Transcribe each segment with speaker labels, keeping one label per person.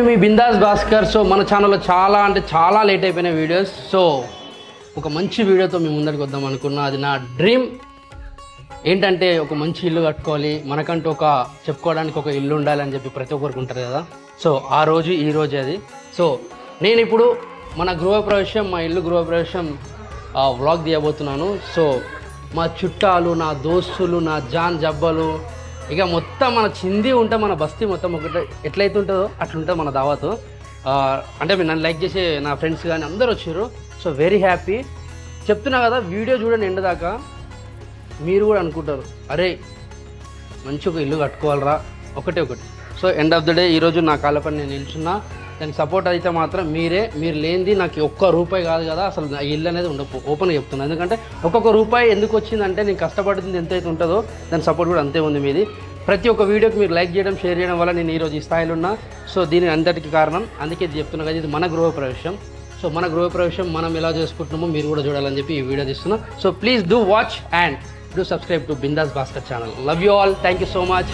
Speaker 1: నేను మీ బిందాస్ భాస్కర్. సో మన ఛానల్లో చాలా లేట్ అయిపోయిన వీడియోస్. సో ఒక మంచి వీడియోతో మీ ముందరికి వద్దాం అనుకున్నా. అది నా డ్రీమ్ ఏంటంటే ఒక మంచి ఇల్లు కట్టుకోవాలి, మనకంటూ ఒక చెప్పుకోవడానికి ఒక ఇల్లు ఉండాలని చెప్పి ప్రతి ఒక్కరికి ఉంటుంది కదా. సో ఆ రోజు ఈ రోజు అది. సో నేను ఇప్పుడు మన గృహప్రవేశం, మా ఇల్లు గృహప్రవేశం వ్లాగ్ తీయబోతున్నాను. సో మా చుట్టాలు, నా దోస్తులు, నా జాన్ జబ్బలు, ఇక మొత్తం మన చింది ఉంటే మన బస్తీ మొత్తం ఒకటి ఎట్లయితే ఉంటుందో అట్లుంటుంది మన దావత్. అంటే మీరు నన్ను లైక్ చేసే నా ఫ్రెండ్స్ కానీ అందరూ వచ్చారు. So very happy. చెప్తున్నా కదా, వీడియో చూడండి ఎండ్ దాకా. మీరు కూడా అనుకుంటారు, అరే మంచి ఒక ఇల్లు కట్టుకోవాలరా ఒకటి. So end of the day ఈరోజు నా కాళ్ళపై నేను నిల్చున్నా. దానికి సపోర్ట్ అయితే మాత్రం మీరు లేనిది నాకు ఒక్క రూపాయి కాదు కదా, అసలు నా ఇల్లు అనేది ఓపెన్గా చెప్తున్నాను. ఎందుకంటే ఒక్కొక్క రూపాయి ఎందుకు వచ్చిందంటే నేను కష్టపడుతుంది ఎంతైతే ఉంటుందో దాని సపోర్ట్ కూడా అంతే ఉంది మీది. ప్రతి ఒక్క వీడియోకి మీరు లైక్ చేయడం, షేర్ చేయడం వల్ల నేను ఈరోజు ఈ స్థాయిలో ఉన్నా. సో దీని అంతటికి కారణం, అందుకే చెప్తున్నా కదా, ఇది మన గృహప్రవేశం. సో మన గృహప్రవేశం మనం ఎలా చేసుకుంటున్నామో మీరు కూడా చూడాలని చెప్పి ఈ వీడియో తీస్తున్నా. So please do watch and do subscribe to bindaas Bhaskar channel. Love you all. Thank you so much.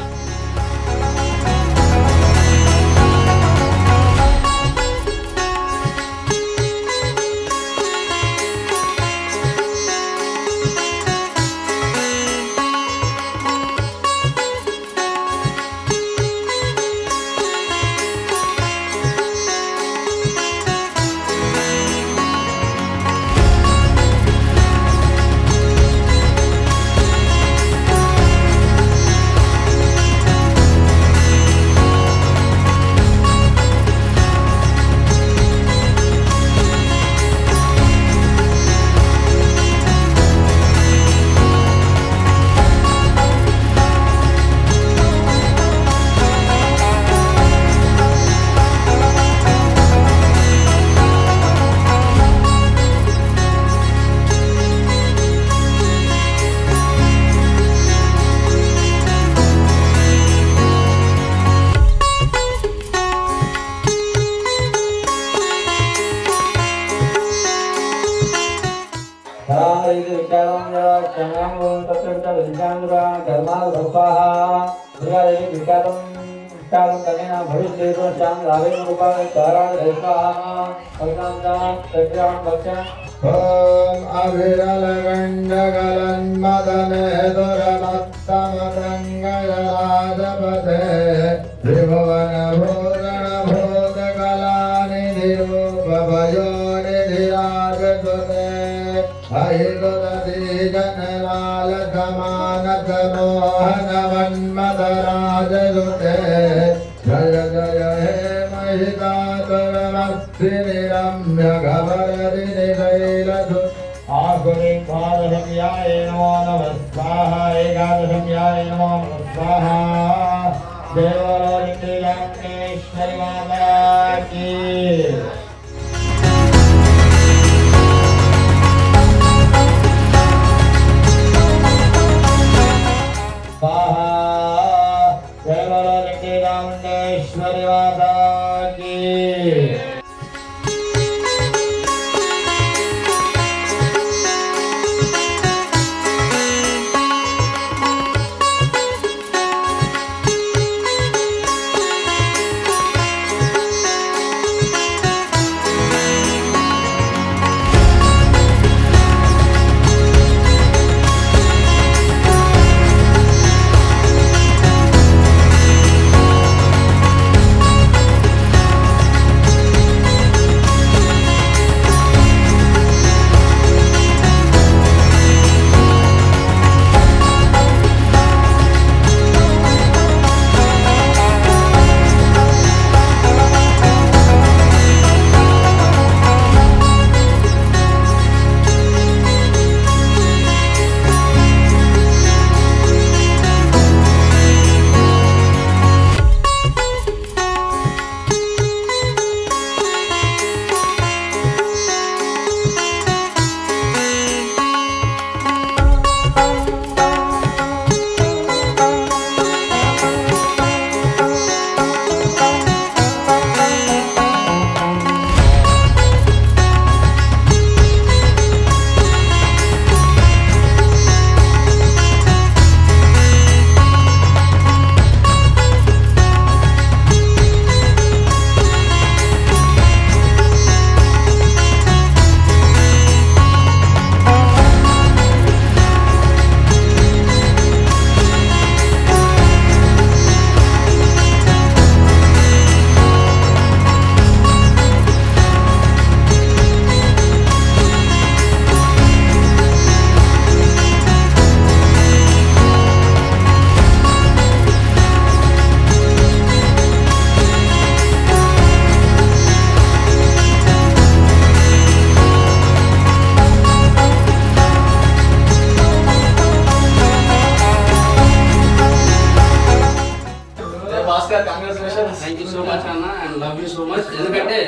Speaker 1: అంటే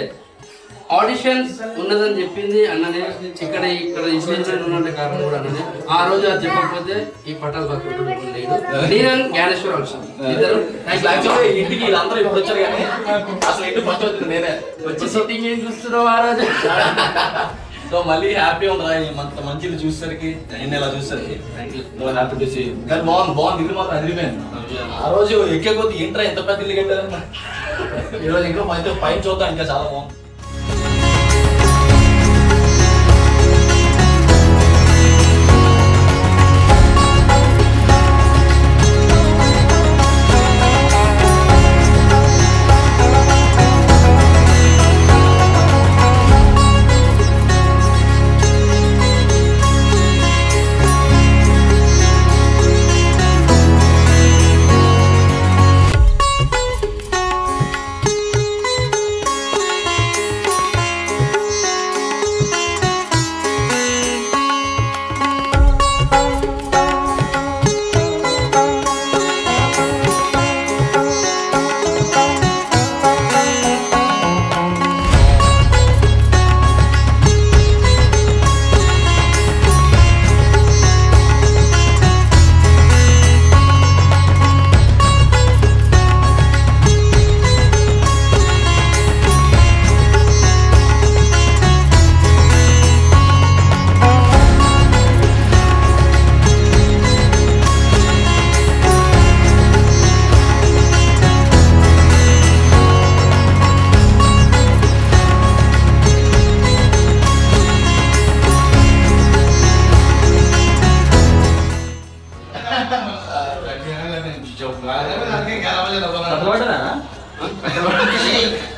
Speaker 1: ఆడిషన్స్ ఉన్నదని చెప్పింది అన్ననే. ఇక్కడ ఉన్నంటే కారణం కూడా అన్ననే. ఆ రోజు అది చెప్పకపోతే ఈ పటాలు పక్కన నేను జ్ఞానేశ్వర్ అవసరం
Speaker 2: ఇంటికి వీళ్ళందరూ ఇప్పుడు వచ్చారు కానీ అసలు ఇంటి ఫస్ట్ వచ్చింది నేనే
Speaker 1: వచ్చి సిట్టింగ్ ఏం చూస్తున్నావు ఆ రోజు.
Speaker 2: సో మళ్ళీ హ్యాపీ ఉందా అంత మంచిగా చూసేసరికి నేను ఇలా చూసేసరికి హ్యాపీ టు సీ. కానీ బాగుంది ఇల్లు మాత్రం అదిరిపోయింది. ఆ రోజు ఎక్కే కొద్ది ఏంట్రా ఎంత పెద్ద ఇల్లు కట్టారన్న ఈరోజు ఇంకా మంచిగా పైన చూద్దాం ఇంకా చాలా బాగుంది.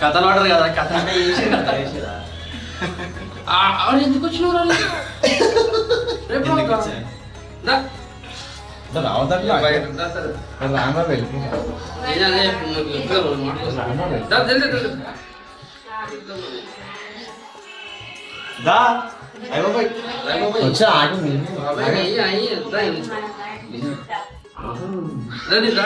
Speaker 2: కథలు ఆడరు కదా కథ అంటే
Speaker 1: ఎందుకు వచ్చినావు
Speaker 2: వచ్చా ఆట
Speaker 1: రా